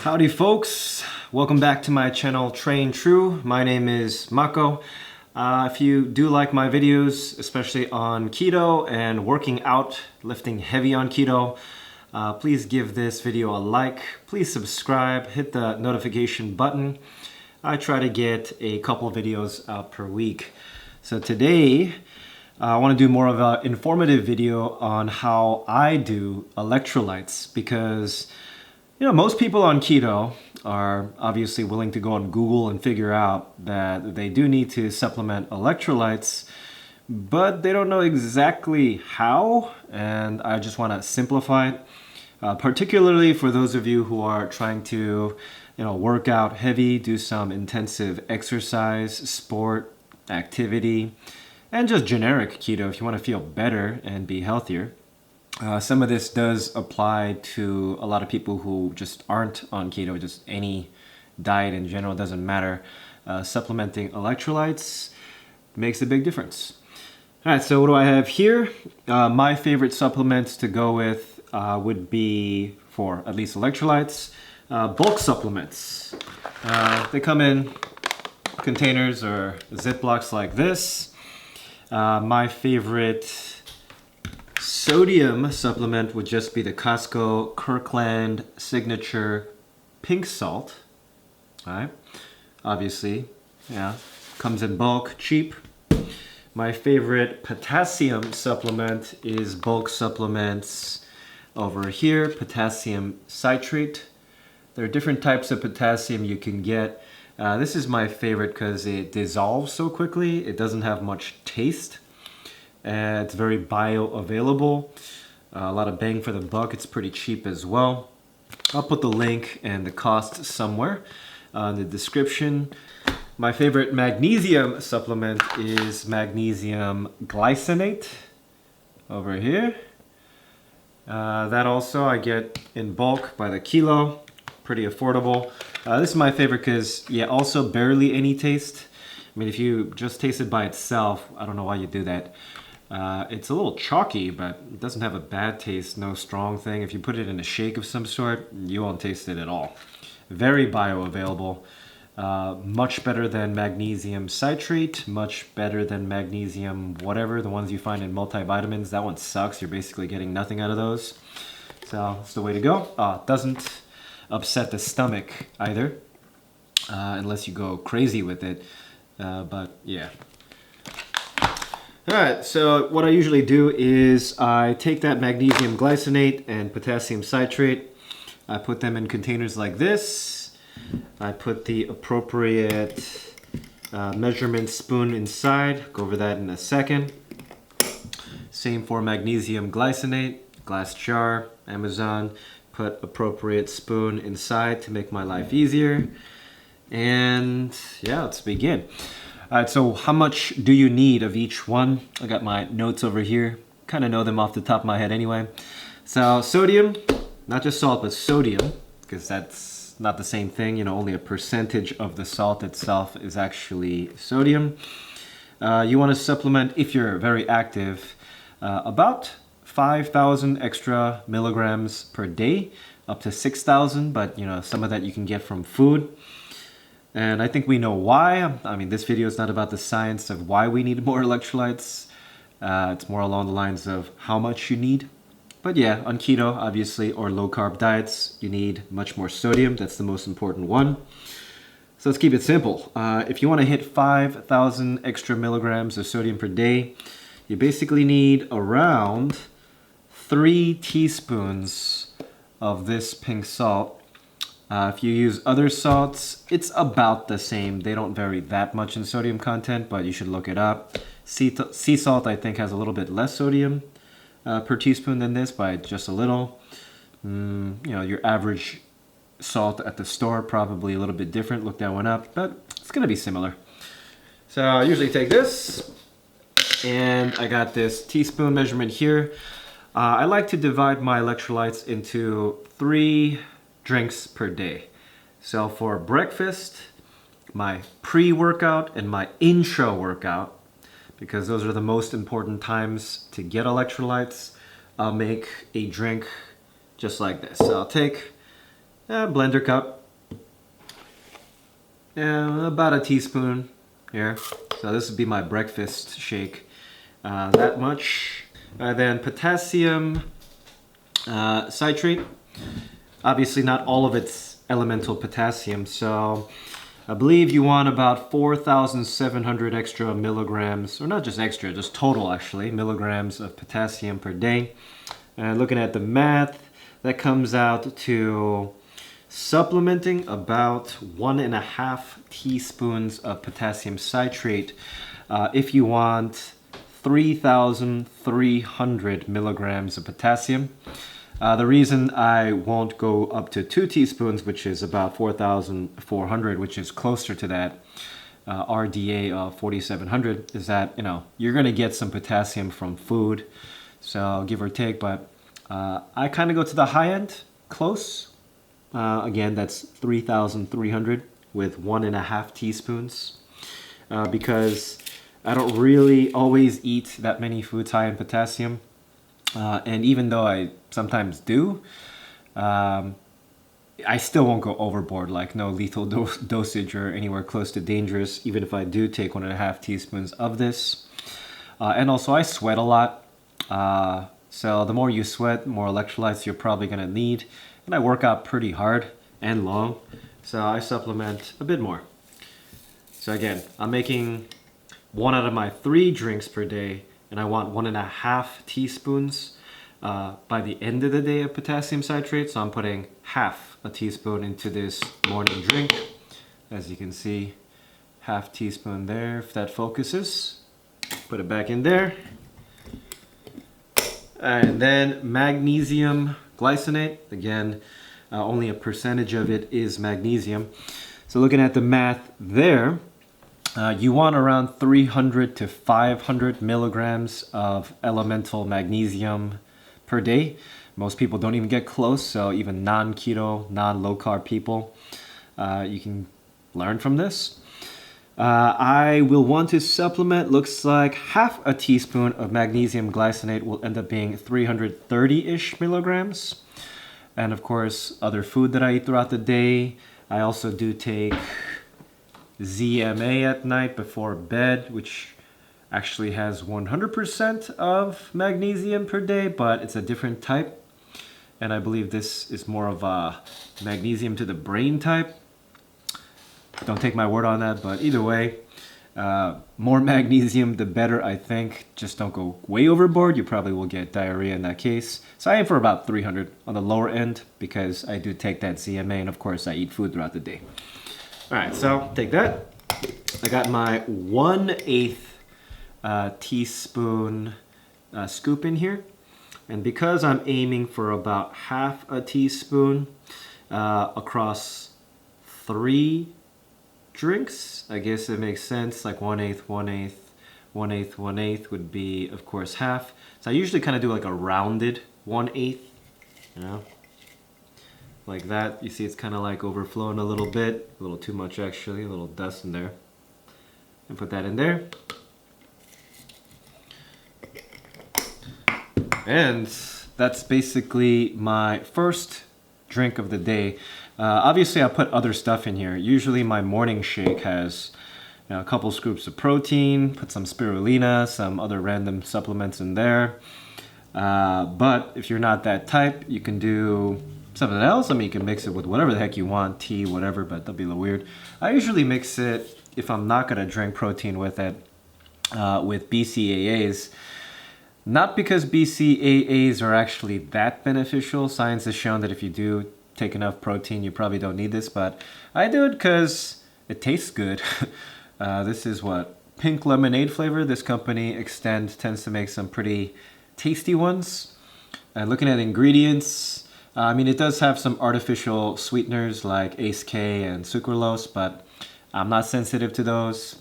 Howdy folks, welcome back to my channel Train True. My name is Mako. If you do like my videos, especially on keto and working out, lifting heavy on keto, please give this video a like, please subscribe, hit the notification button. I try to get a couple videos out per week. So today I want to do more of an informative video on how I do electrolytes, because most people on keto are obviously willing to go on Google and figure out that they do need to supplement electrolytes, but they don't know exactly how, and I just want to simplify it, particularly for those of you who are trying to work out heavy, do some intensive exercise, sport, activity, and just generic keto if you want to feel better and be healthier. Some of this does apply to a lot of people who just aren't on keto, just any diet in general, doesn't matter. Supplementing electrolytes makes a big difference. All right, so what do I have here? My favorite supplements to go with would be, for at least electrolytes, bulk supplements. They come in containers or Ziplocs like this. My favorite sodium supplement would just be the Costco Kirkland Signature Pink Salt. All right, obviously, comes in bulk, cheap. My favorite potassium supplement is bulk supplements over here, potassium citrate. There are different types of potassium you can get. This is my favorite because it dissolves so quickly. It doesn't have much taste. And it's very bioavailable. A lot of bang for the buck. It's pretty cheap as well. I'll put the link and the cost somewhere in the description. My favorite magnesium supplement is magnesium glycinate over here. That also I get in bulk by the kilo. Pretty affordable. This is my favorite because, also barely any taste. I mean, if you just taste it by itself, I don't know why you do that. It's a little chalky, but it doesn't have a bad taste, no strong thing. If you put it in a shake of some sort, you won't taste it at all. Very bioavailable. Much better than magnesium citrate, much better than magnesium whatever, the ones you find in multivitamins. That one sucks. You're basically getting nothing out of those. So it's the way to go. Doesn't upset the stomach either, unless you go crazy with it. But yeah. Alright, so what I usually do is I take that magnesium glycinate and potassium citrate, I put them in containers like this, I put the appropriate measurement spoon inside, go over that in a second. Same for magnesium glycinate, glass jar, Amazon, put appropriate spoon inside to make my life easier. And yeah, let's begin. All right, so how much do you need of each one? I got my notes over here. Kind of know them off the top of my head anyway. So sodium, not just salt, but sodium, because that's not the same thing. Only a percentage of the salt itself is actually sodium. You want to supplement, if you're very active, about 5,000 extra milligrams per day, up to 6,000, but some of that you can get from food. And I think we know why. I mean, this video is not about the science of why we need more electrolytes. It's more along the lines of how much you need. But yeah, on keto, obviously, or low-carb diets, you need much more sodium. That's the most important one. So let's keep it simple. If you want to hit 5,000 extra milligrams of sodium per day, you basically need around 3 teaspoons of this pink salt. If you use other salts, it's about the same. They don't vary that much in sodium content, but you should look it up. Sea salt, I think, has a little bit less sodium per teaspoon than this, by just a little. Your average salt at the store, probably a little bit different. Look that one up, but it's going to be similar. So I usually take this, and I got this teaspoon measurement here. I like to divide my electrolytes into 3 drinks per day. So for breakfast, my pre-workout, and my intra-workout, because those are the most important times to get electrolytes, I'll make a drink just like this. So I'll take a blender cup, about a teaspoon here. So this would be my breakfast shake. That much. Then potassium citrate. Obviously not all of it's elemental potassium, so I believe you want about 4,700 extra milligrams, or not just extra, just total actually, milligrams of potassium per day. And looking at the math, that comes out to supplementing about 1.5 teaspoons of potassium citrate if you want 3,300 milligrams of potassium. The reason I won't go up to 2 teaspoons, which is about 4,400, which is closer to that RDA of 4,700, is that, you know, you're going to get some potassium from food, so give or take, but I kind of go to the high end, close. Again, that's 3,300 with 1.5 teaspoons because I don't really always eat that many foods high in potassium. And even though I sometimes do, I still won't go overboard, like no lethal dosage or anywhere close to dangerous, even if I do take 1.5 teaspoons of this. And also I sweat a lot. So the more you sweat, the more electrolytes you're probably going to need. And I work out pretty hard and long, so I supplement a bit more. So again, I'm making 1 out of my 3 drinks per day, and I want 1.5 teaspoons by the end of the day of potassium citrate. So I'm putting half a teaspoon into this morning drink. As you can see, half teaspoon there, if that focuses. Put it back in there. And then magnesium glycinate. Again, only a percentage of it is magnesium. So looking at the math there, you want around 300 to 500 milligrams of elemental magnesium per day. Most people don't even get close, so even non-keto, non-low carb people, you can learn from this. I will want to supplement, looks like half a teaspoon of magnesium glycinate will end up being 330-ish milligrams. And of course, other food that I eat throughout the day. I also do take ZMA at night before bed, which actually has 100% of magnesium per day, but it's a different type. And I believe this is more of a magnesium to the brain type. Don't take my word on that, but either way, more magnesium, the better, I think. Just don't go way overboard. You probably will get diarrhea in that case. So I aim for about 300 on the lower end because I do take that ZMA, and of course I eat food throughout the day. All right, so take that. I got my 1/8 teaspoon scoop in here. And because I'm aiming for about half a teaspoon across 3 drinks, I guess it makes sense, like 1/8, 1/8, 1/8, 1/8 would be, of course, half. So I usually kind of do like a rounded 1/8, you know, like that. You see it's kind of like overflowing a little bit, a little too much actually, a little dust in there. And put that in there. And that's basically my first drink of the day. Obviously, I put other stuff in here. Usually my morning shake has, you know, a couple scoops of protein, put some spirulina, some other random supplements in there. But if you're not that type, you can do something else. I mean, you can mix it with whatever the heck you want, tea, whatever, but that'll be a little weird. I usually mix it, if I'm not going to drink protein with it, with BCAAs. Not because BCAAs are actually that beneficial. Science has shown that if you do take enough protein, you probably don't need this, but I do it because it tastes good. This is what? Pink lemonade flavor. This company, Extend, tends to make some pretty tasty ones. And looking at ingredients, I mean, it does have some artificial sweeteners like Ace K and sucralose, but I'm not sensitive to those.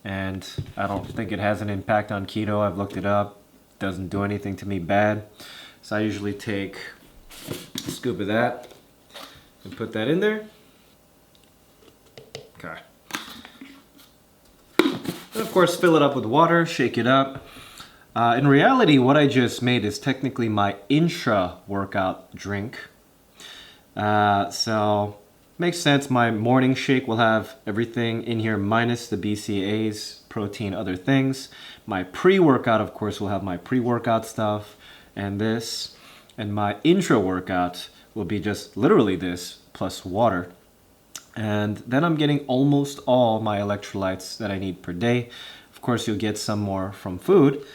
And I don't think it has an impact on keto. I've looked it up. It doesn't do anything to me bad. So I usually take a scoop of that and put that in there. Okay. And of course, fill it up with water, shake it up. In reality, what I just made is technically my intra-workout drink. So Makes sense. My morning shake will have everything in here minus the BCAAs, protein, other things. My pre-workout, of course, will have my pre-workout stuff and this. And my intra-workout will be just literally this plus water. And then I'm getting almost all my electrolytes that I need per day. Of course, you'll get some more from food.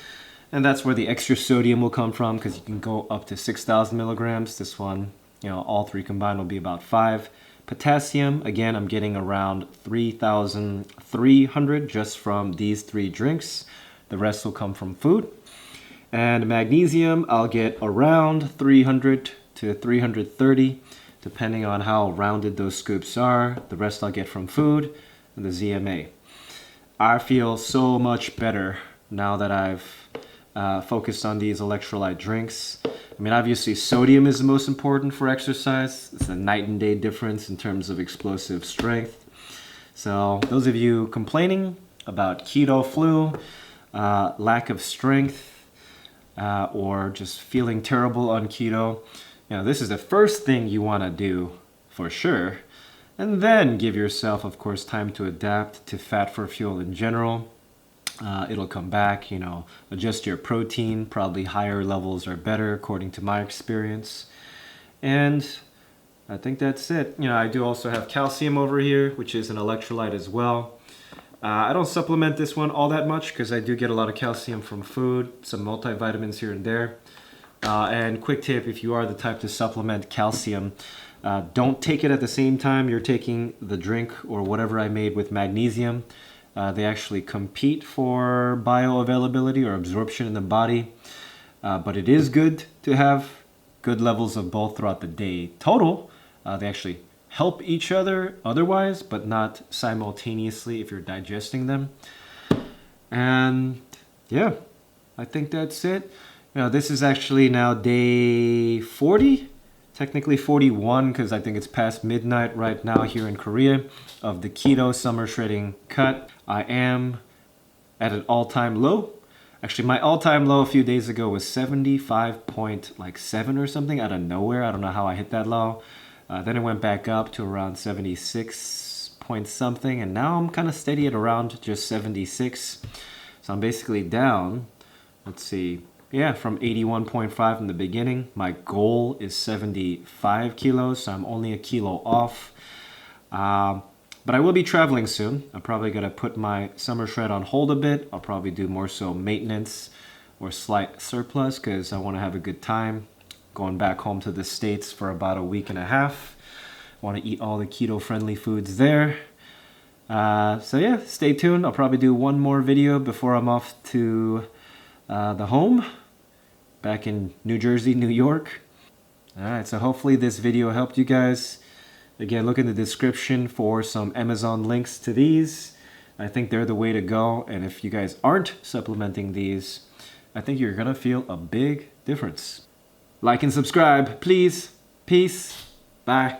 And that's where the extra sodium will come from, because you can go up to 6,000 milligrams. This one, all three combined will be about 5. Potassium, again, I'm getting around 3,300 just from these 3 drinks. The rest will come from food. And magnesium, I'll get around 300 to 330, depending on how rounded those scoops are. The rest I'll get from food and the ZMA. I feel so much better now that I've focused on these electrolyte drinks. I mean, obviously sodium is the most important for exercise. It's a night and day difference in terms of explosive strength. So those of you complaining about keto flu, lack of strength, or just feeling terrible on keto, this is the first thing you want to do for sure. And then give yourself, of course, time to adapt to fat for fuel in general. It'll come back, adjust your protein. Probably higher levels are better according to my experience. And I think that's it. I do also have calcium over here, which is an electrolyte as well. I don't supplement this one all that much because I do get a lot of calcium from food, some multivitamins here and there. And quick tip, if you are the type to supplement calcium, don't take it at the same time you're taking the drink or whatever I made with magnesium. They actually compete for bioavailability or absorption in the body. But it is good to have good levels of both throughout the day. Total, they actually help each other otherwise, but not simultaneously if you're digesting them. And yeah, I think that's it. This is actually now day 40, technically 41, because I think it's past midnight right now here in Korea, of the keto summer shredding cut. I am at an all-time low. Actually, my all-time low a few days ago was 75.7 or something out of nowhere. I don't know how I hit that low. Then it went back up to around 76 point something, and now I'm kind of steady at around just 76. So I'm basically down, let's see, from 81.5 in the beginning. My goal is 75 kilos, so I'm only a kilo off. But I will be traveling soon. I'm probably going to put my summer shred on hold a bit. I'll probably do more so maintenance or slight surplus because I want to have a good time. Going back home to the States for about a week and a half. Want to eat all the keto-friendly foods there. So yeah, stay tuned. I'll probably do one more video before I'm off to the home. Back in New Jersey, New York. Alright, so hopefully this video helped you guys. Again, look in the description for some Amazon links to these. I think they're the way to go. And if you guys aren't supplementing these, I think you're going to feel a big difference. Like and subscribe, please. Peace. Bye.